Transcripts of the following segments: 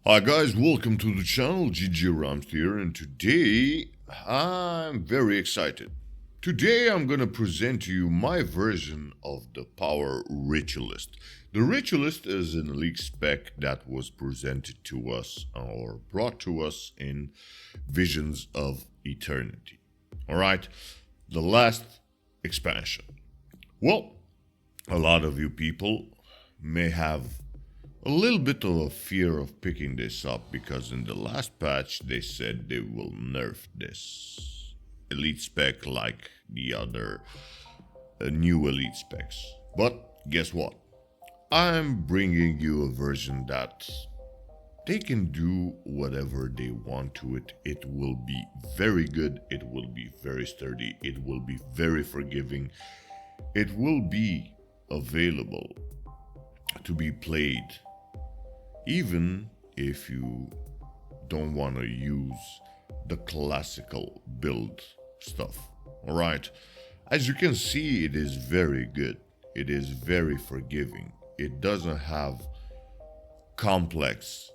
Hi guys, welcome to the channel. GGRamst here, and today I'm very excited. Today I'm gonna present to you my version of the Power Ritualist. The Ritualist is an elite spec that was presented to us or brought to us in Visions of Eternity. Alright, the last expansion. Well, a lot of you people may have a little bit of a fear of picking this up because in the last patch they said they will nerf this elite spec like the other new elite specs. But guess what? I'm bringing you a version that they can do whatever they want to it. It will be very good, it will be very sturdy, it will be very forgiving, it will be available to be played even if you don't want to use the classical build stuff. Alright, as you can see, it is very good, it is very forgiving, it doesn't have complex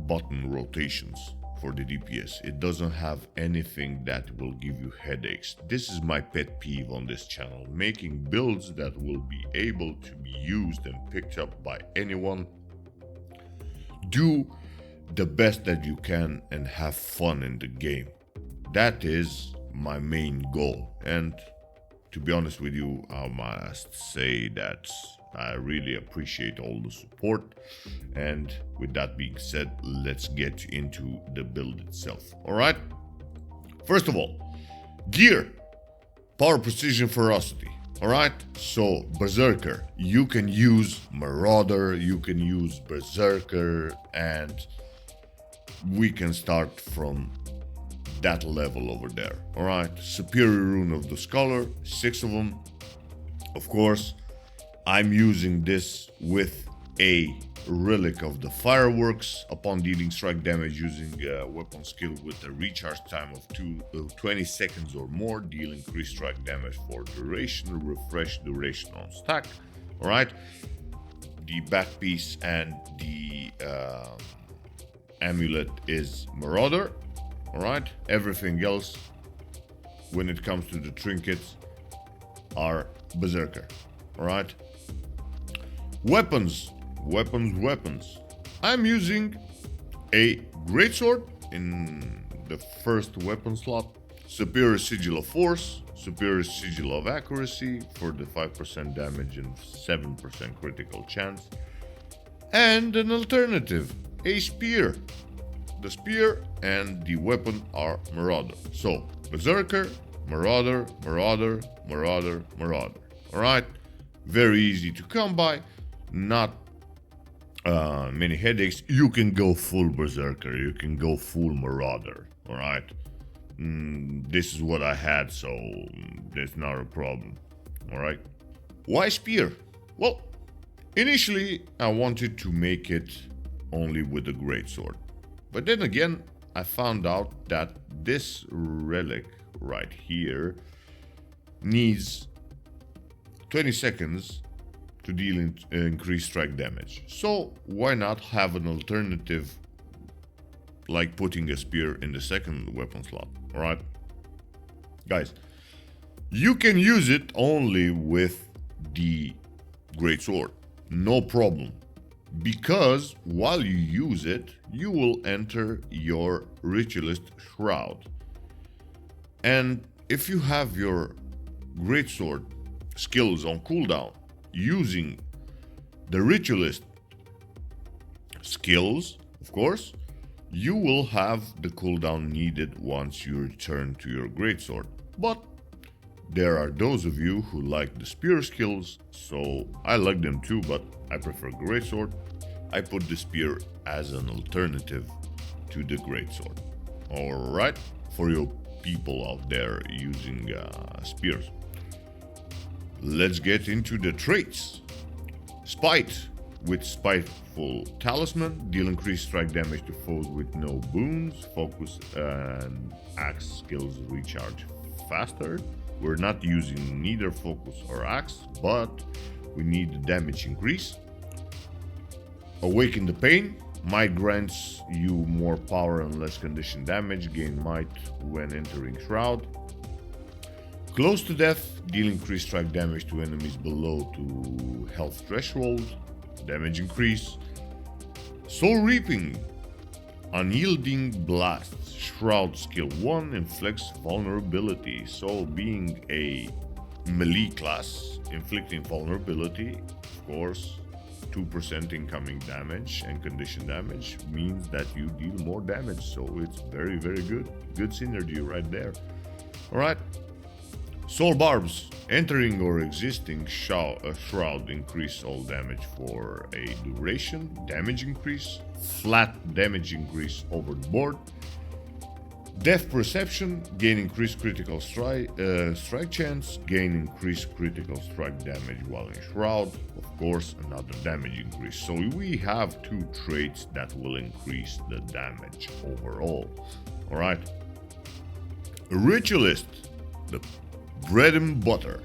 button rotations for the DPS, it doesn't have anything that will give you headaches. This is my pet peeve on this channel, making builds that will be able to be used and picked up by anyone. Do the best that you can and have fun in the game. That is my main goal. And to be honest with you, I must say that I really appreciate all the support. And with that being said, let's get into the build itself. Alright? First of all, gear. Power, precision, ferocity. Alright, so Berserker, you can use Marauder, you can use Berserker, and we can start from that level over there. Alright, Superior Rune of the Scholar, 6 of them. Of course, I'm using this with a Relic of the Fireworks. Upon dealing strike damage using a weapon skill with a recharge time of 20 seconds or more, deal increased strike damage for duration, refresh duration on stack. Alright, the back piece and the amulet is Marauder. Alright, everything else when it comes to the trinkets are Berserker. Alright, weapons. I'm using a greatsword in the first weapon slot, Superior Sigil of Force, Superior Sigil of Accuracy for the 5% damage and 7% critical chance, and an alternative, a spear. The spear and the weapon are Marauder. So Berserker, Marauder. Alright, very easy to come by, not many headaches. You can go full Berserker, you can go full Marauder. Alright, this is what I had, so there's not a problem. Alright, why spear? Well, initially I wanted to make it only with a greatsword, but then again I found out that this relic right here needs 20 seconds to deal increased strike damage. So why not have an alternative like putting a spear in the second weapon slot? Alright, guys, you can use it only with the greatsword, no problem, because while you use it you will enter your Ritualist Shroud, and if you have your greatsword skills on cooldown using the Ritualist skills, of course, you will have the cooldown needed once you return to your greatsword. But there are those of you who like the spear skills, so I like them too, but I prefer greatsword. I put the spear as an alternative to the greatsword. Alright, for you people out there using spears. Let's get into the traits. Spite. With Spiteful Talisman, deal increased strike damage to foes with no boons. Focus and axe skills recharge faster. We're not using neither focus or axe, but we need the damage increase. Awaken the Pain, Might grants you more power and less condition damage. Gain might when entering Shroud. Close to death, deal increased strike damage to enemies below to health threshold. Damage increase. Soul Reaping. Unyielding Blast. Shroud skill 1 inflicts vulnerability. So being a melee class, inflicting vulnerability, of course, 2% incoming damage and condition damage means that you deal more damage. So it's very, very good. Good synergy right there. Alright. Soul Barbs. Entering or existing shroud increase all damage for a duration. Damage increase. Flat damage increase over the board. Depth Perception. Gain increased critical strike chance. Gain increased critical strike damage while in Shroud. Of course, another damage increase. So we have 2 traits that will increase the damage overall. Alright. Ritualist. The bread and butter.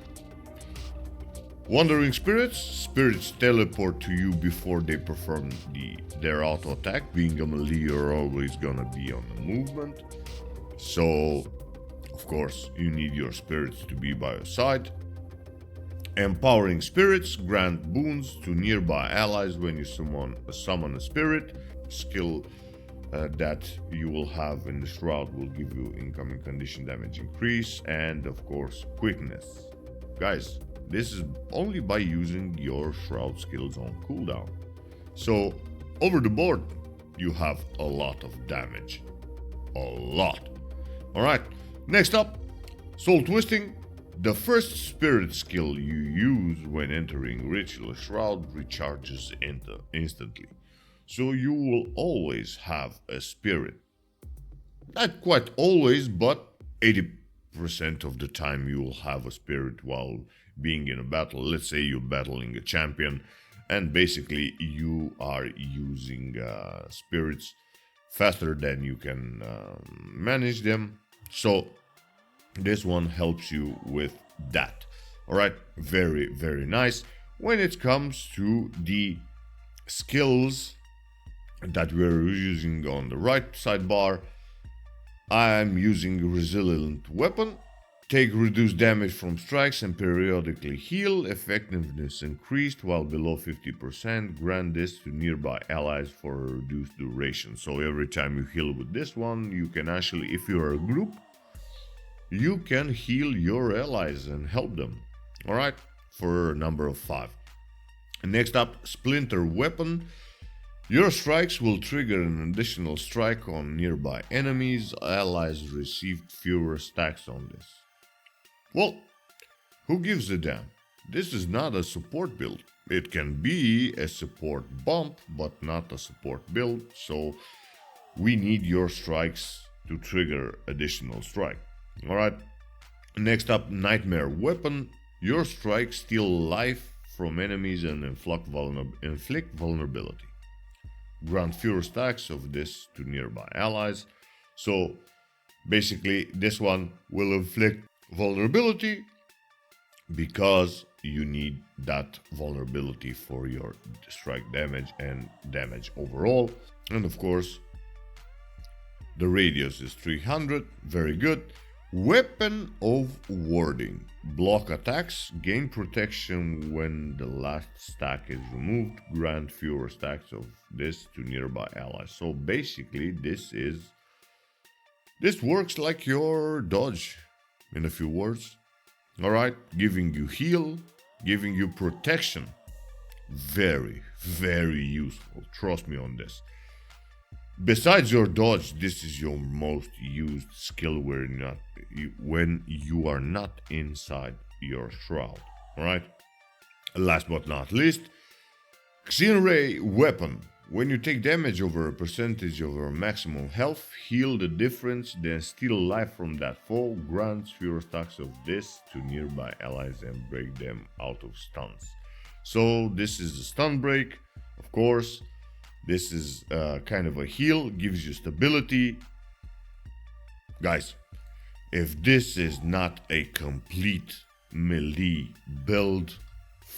Wandering Spirits. Spirits teleport to you before they perform their auto attack. Being a melee, you're always gonna be on the movement. So, of course, you need your spirits to be by your side. Empowering Spirits. Grant boons to nearby allies when you summon a spirit. Skill that you will have in the Shroud will give you incoming condition damage increase. And, of course, quickness. Guys, this is only by using your Shroud skills on cooldown. So, over the board, you have a lot of damage. A lot. Alright, next up, Soul Twisting. The first spirit skill you use when entering Ritual Shroud recharges instantly. So you will always have a spirit. Not quite always, but 80% of the time you will have a spirit while being in a battle. Let's say you're battling a champion and basically you are using spirits faster than you can manage them. So this one helps you with that. Alright, very, very nice. When it comes to the skills that we're using on the right sidebar, I'm using Resilient Weapon. Take reduced damage from strikes and periodically heal. Effectiveness increased while below 50%. Grant this to nearby allies for a reduced duration. So every time you heal with this one, you can actually, if you're a group, you can heal your allies and help them. Alright, for a number of 5. Next up, Splinter Weapon. Your strikes will trigger an additional strike on nearby enemies. Allies received fewer stacks on this. Well, who gives a damn? This is not a support build. It can be a support bump, but not a support build. So we need your strikes to trigger additional strike. Alright. Next up, Nightmare Weapon. Your strikes steal life from enemies and inflict vulnerability. Grant fewer stacks of this to nearby allies. So basically this one will inflict vulnerability because you need that vulnerability for your strike damage and damage overall. And of course the radius is 300. Very good. Weapon of Warding. Block attacks, gain protection when the last stack is removed. Grant fewer stacks of this to nearby allies. So basically this works like your dodge in a few words. Alright, giving you heal, giving you protection. Very, very useful. Trust me on this. Besides your dodge, this is your most used skill when you are not inside your shroud. Alright? Last but not least, Xenray Weapon. When you take damage over a percentage of your maximum health, heal the difference, then steal life from that foe. Grants fewer stacks of this to nearby allies and break them out of stuns. So this is a stun break, of course. This is kind of a heal, gives you stability. Guys, if this is not a complete melee build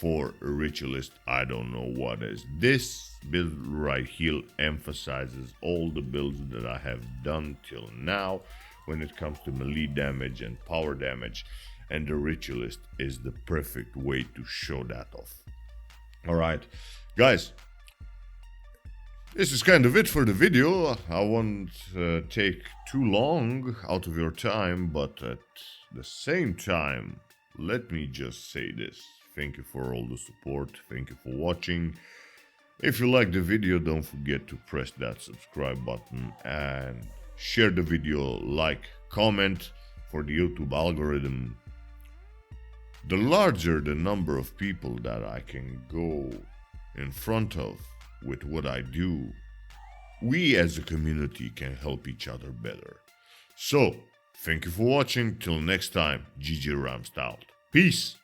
for a ritualist, I don't know what is. This build right here emphasizes all the builds that I have done till now when it comes to melee damage and power damage, and the ritualist is the perfect way to show that off. Alright, guys, this is kind of it for the video. I won't take too long out of your time, but at the same time, let me just say this. Thank you for all the support, thank you for watching. If you like the video, don't forget to press that subscribe button and share the video, like, comment for the YouTube algorithm. The larger the number of people that I can go in front of with what I do, we as a community can help each other better. So, thank you for watching. Till next time, GGRamst out. Peace!